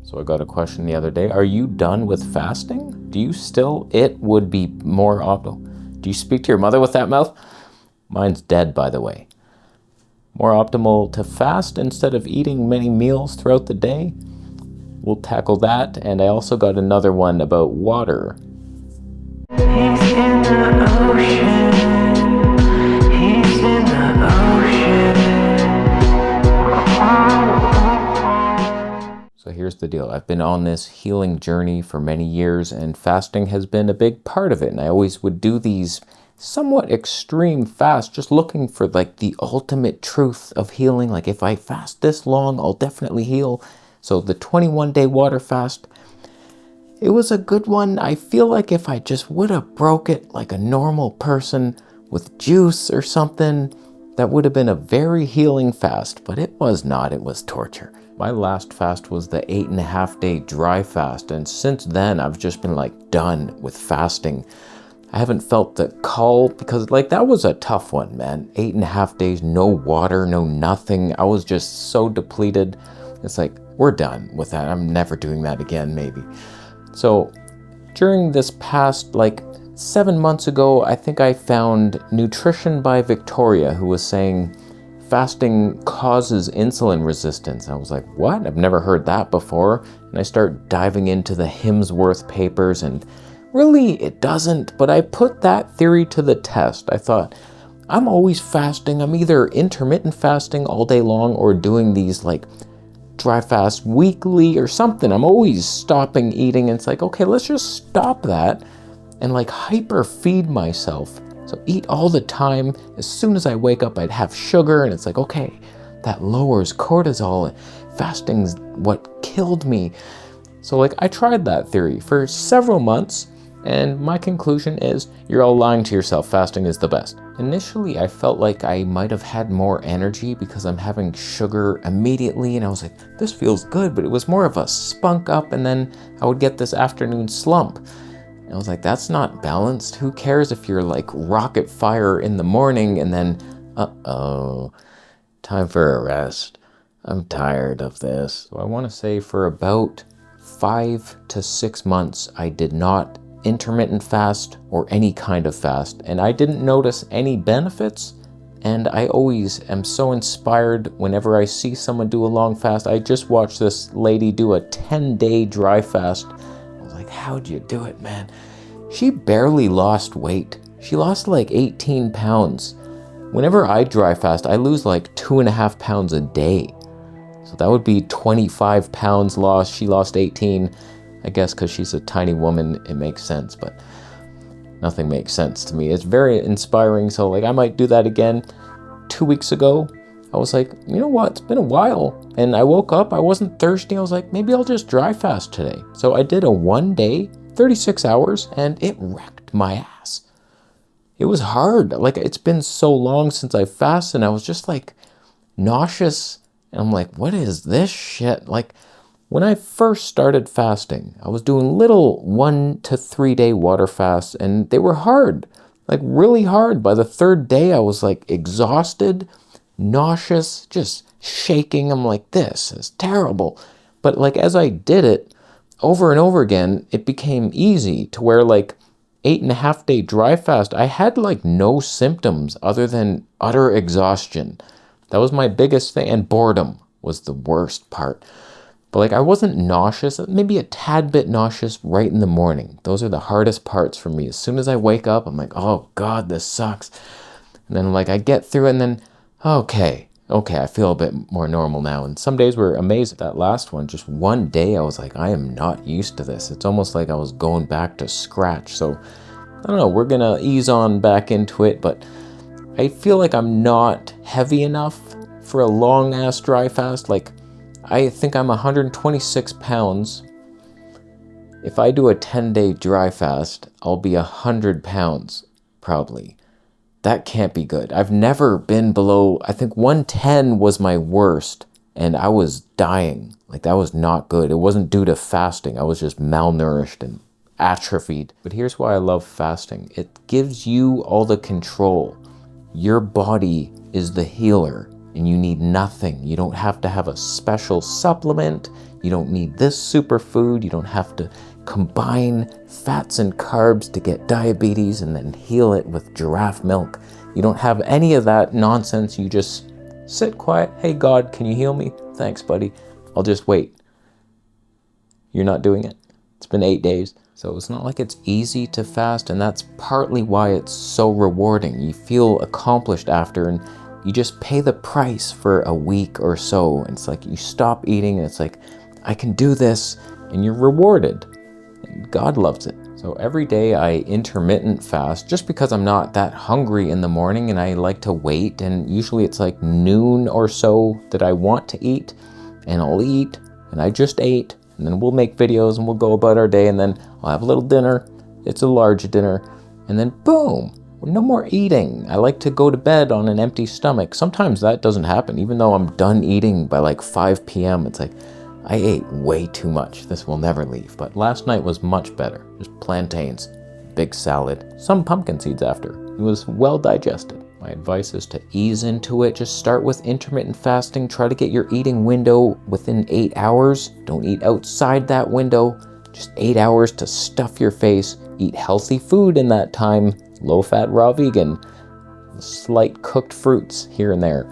So I got a question the other day. Are you done with fasting? Do you still, it would be more optimal. Do you speak to your mother with that mouth? Mine's dead, by the way. More optimal to fast instead of eating many meals throughout the day? We'll tackle that. And I also got another one about water. He's in the ocean. He's in the ocean. So here's the deal. I've been on this healing journey for many years, and fasting has been a big part of it. And I always would do these somewhat extreme fasts, just looking for like the ultimate truth of healing. Like if I fast this long, I'll definitely heal. So the 21-day water fast, it was a good one. I feel like if I just would have broke it like a normal person with juice or something, that would have been a very healing fast, but it was not. It was torture. My last fast was the 8.5-day dry fast, and since then I've just been like done with fasting. I haven't felt the call because like that was a tough one, man. 8.5 days, no water, no nothing. I was just so depleted. It's like, we're done with that. I'm never doing that again, maybe. So during this past like 7 months ago, I think I found Nutrition by Victoria, who was saying fasting causes insulin resistance. I was like, what? I've never heard that before. And I start diving into the Hemsworth papers, and really it doesn't. But I put that theory to the test. I thought, I'm always fasting. I'm either intermittent fasting all day long or doing these like dry fast weekly or something. I'm always stopping eating, and it's like, okay, let's just stop that and like hyper feed myself. So eat all the time. As soon as I wake up, I'd have sugar, and it's like, okay, that lowers cortisol. Fasting's what killed me. So like I tried that theory for several months, and my conclusion is you're all lying to yourself. Fasting is the best. Initially, I felt like I might have had more energy because I'm having sugar immediately, and I was like, this feels good, but it was more of a spunk up, and then I would get this afternoon slump. I was like, that's not balanced. Who cares if you're like rocket fire in the morning and then, time for a rest. I'm tired of this. So I want to say for about 5 to 6 months, I did not intermittent fast or any kind of fast, and I didn't notice any benefits. And I always am so inspired whenever I see someone do a long fast. I just watched this lady do a 10-day dry fast. How'd you do it, man? She barely lost weight. She lost like 18 pounds. Whenever I dry fast, I lose like 2.5 pounds a day. So that would be 25 pounds lost. She lost 18. I guess because she's a tiny woman, it makes sense, but nothing makes sense to me. It's very inspiring. So like I might do that again. 2 weeks ago, I was like, you know what? It's been a while. And I woke up, I wasn't thirsty. I was like, maybe I'll just dry fast today. So I did a 1 day, 36 hours, and it wrecked my ass. It was hard. Like it's been so long since I fasted, and I was just like nauseous. And I'm like, what is this shit? Like when I first started fasting, I was doing little 1 to 3 day water fasts, and they were hard, like really hard. By the 3rd day, I was like exhausted, nauseous, just shaking. I'm like, this is terrible. But like as I did it over and over again, it became easy to where like 8.5 day dry fast, I had like no symptoms other than utter exhaustion. That was my biggest thing, and boredom was the worst part. But like I wasn't nauseous, maybe a tad bit nauseous right in the morning. Those are the hardest parts for me. As soon as I wake up, I'm like, oh God, this sucks. And then like I get through it, and then okay, I feel a bit more normal now. And some days were amazing. That last one, just 1 day, I was like, I am not used to this. It's almost like I was going back to scratch. So I don't know, we're gonna ease on back into it, but I feel like I'm not heavy enough for a long ass dry fast. Like I think I'm 126 pounds. If I do a 10-day dry fast, I'll be 100 pounds probably. That can't be good. I've never been below, I think 110 was my worst, and I was dying. Like that was not good. It wasn't due to fasting. I was just malnourished and atrophied. But here's why I love fasting. It gives you all the control. Your body is the healer, and you need nothing. You don't have to have a special supplement. You don't need this superfood. You don't have to combine fats and carbs to get diabetes and then heal it with giraffe milk. You don't have any of that nonsense. You just sit quiet. Hey, God, can you heal me? Thanks, buddy. I'll just wait. You're not doing it. It's been 8 days. So it's not like it's easy to fast, and that's partly why it's so rewarding. You feel accomplished after, and you just pay the price for a week or so. It's like you stop eating, and it's like, I can do this, and you're rewarded. And God loves it. So every day I intermittent fast just because I'm not that hungry in the morning and I like to wait. And usually it's like noon or so that I want to eat, and I'll eat, and I just ate. And then we'll make videos and we'll go about our day, and then I'll have a little dinner. It's a large dinner. And then boom, no more eating. I like to go to bed on an empty stomach. Sometimes that doesn't happen. Even though I'm done eating by like 5 p.m., it's like, I ate way too much. This will never leave. But last night was much better. Just plantains, big salad, some pumpkin seeds after. It was well digested. My advice is to ease into it. Just start with intermittent fasting. Try to get your eating window within 8 hours. Don't eat outside that window. Just 8 hours to stuff your face. Eat healthy food in that time. Low-fat, raw vegan. Slight cooked fruits here and there.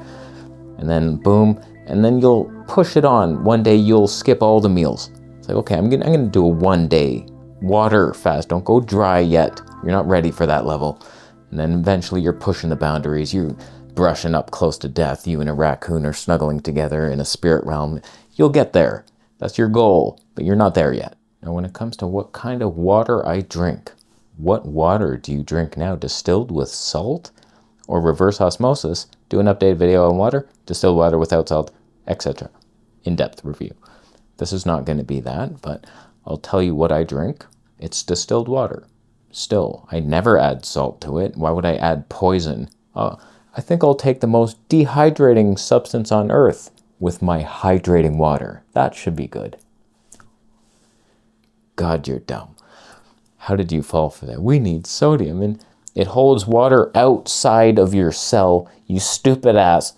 And then boom. And then you'll push it on. One day you'll skip all the meals. It's like, okay, I'm gonna do a 1 day water fast. Don't go dry yet. You're not ready for that level. And then eventually you're pushing the boundaries. You're brushing up close to death. You and a raccoon are snuggling together in a spirit realm. You'll get there. That's your goal, but you're not there yet. Now, when it comes to what kind of water I drink, what water do you drink now? Distilled with salt or reverse osmosis? Do an updated video on water, distilled water without salt, etc. In-depth review. This is not going to be that, but I'll tell you what I drink. It's distilled water. Still, I never add salt to it. Why would I add poison? I think I'll take the most dehydrating substance on earth with my hydrating water. That should be good. God, you're dumb. How did you fall for that? We need sodium, and it holds water outside of your cell, you stupid ass.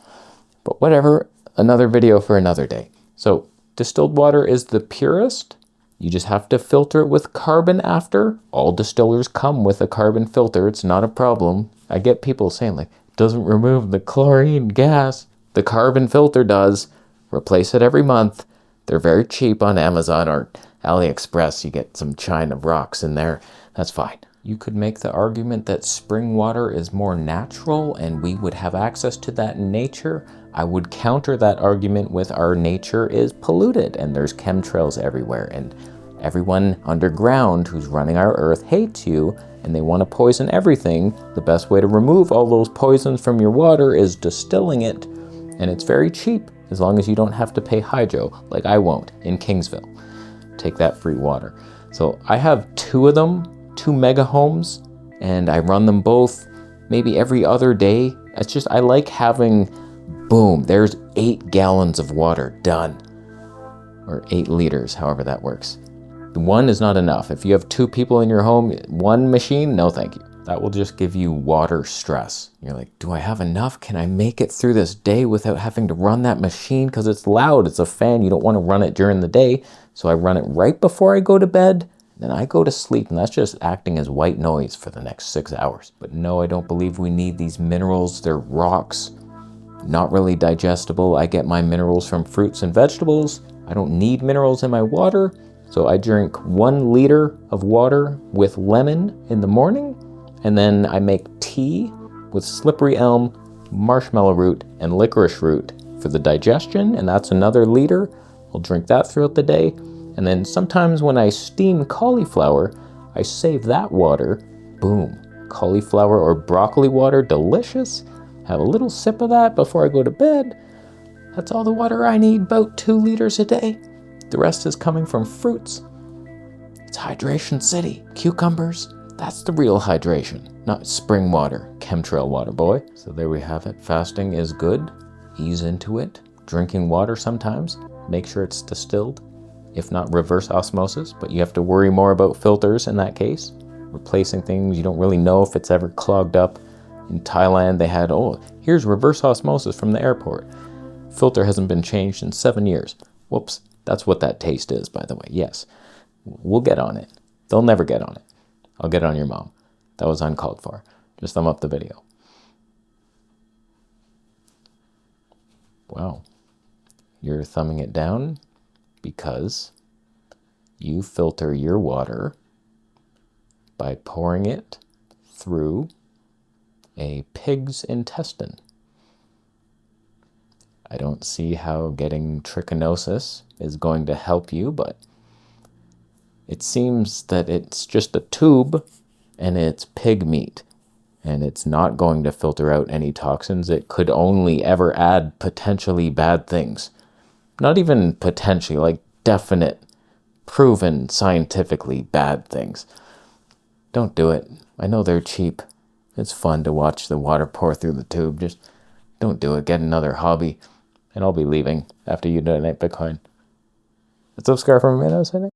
But whatever, another video for another day. So, distilled water is the purest. You just have to filter it with carbon after. All distillers come with a carbon filter. It's not a problem. I get people saying like, it doesn't remove the chlorine gas. The carbon filter does. Replace it every month. They're very cheap on Amazon or AliExpress. You get some China rocks in there. That's fine. You could make the argument that spring water is more natural and we would have access to that in nature. I would counter that argument with our nature is polluted and there's chemtrails everywhere, and everyone underground who's running our earth hates you and they want to poison everything. The best way to remove all those poisons from your water is distilling it, and it's very cheap as long as you don't have to pay hydro, like I won't in Kingsville. Take that free water. So I have 2 of them, 2 mega homes, and I run them both maybe every other day. It's just, I like having, boom, there's 8 gallons of water done. Or 8 liters, however that works. 1 is not enough. If you have 2 people in your home, 1 machine, no thank you. That will just give you water stress. You're like, do I have enough? Can I make it through this day without having to run that machine? Because it's loud, it's a fan, you don't want to run it during the day. So I run it right before I go to bed, then I go to sleep, and that's just acting as white noise for the next 6 hours. But no, I don't believe we need these minerals. They're rocks, not really digestible. I get my minerals from fruits and vegetables. I don't need minerals in my water. So I drink 1 liter of water with lemon in the morning, and then I make tea with slippery elm, marshmallow root, and licorice root for the digestion, and that's another liter. I'll drink that throughout the day. And then sometimes when I steam cauliflower, I save that water. Boom, cauliflower or broccoli water, delicious. Have a little sip of that before I go to bed. That's all the water I need, about 2 liters a day. The rest is coming from fruits. It's hydration city. Cucumbers, that's the real hydration, not spring water, chemtrail water, boy. So there we have it. Fasting is good. Ease into it. Drinking water sometimes. Make sure it's distilled, if not reverse osmosis, but you have to worry more about filters in that case. Replacing things, you don't really know if it's ever clogged up. In Thailand, they had, here's reverse osmosis from the airport. Filter hasn't been changed in 7 years. Whoops, That's what that taste is, by the way. Yes, we'll get on it. They'll never get on it. I'll get on your mom. That was uncalled for. Just thumb up the video. Wow. You're thumbing it down because you filter your water by pouring it through a pig's intestine. I don't see how getting trichinosis is going to help you, but it seems that it's just a tube and it's pig meat, and it's not going to filter out any toxins. It could only ever add potentially bad things. Not even potentially, like definite, proven scientifically bad things. Don't do it. I know they're cheap. It's fun to watch the water pour through the tube. Just don't do it. Get another hobby. And I'll be leaving after you donate Bitcoin. What's up, Scar from Minnesota?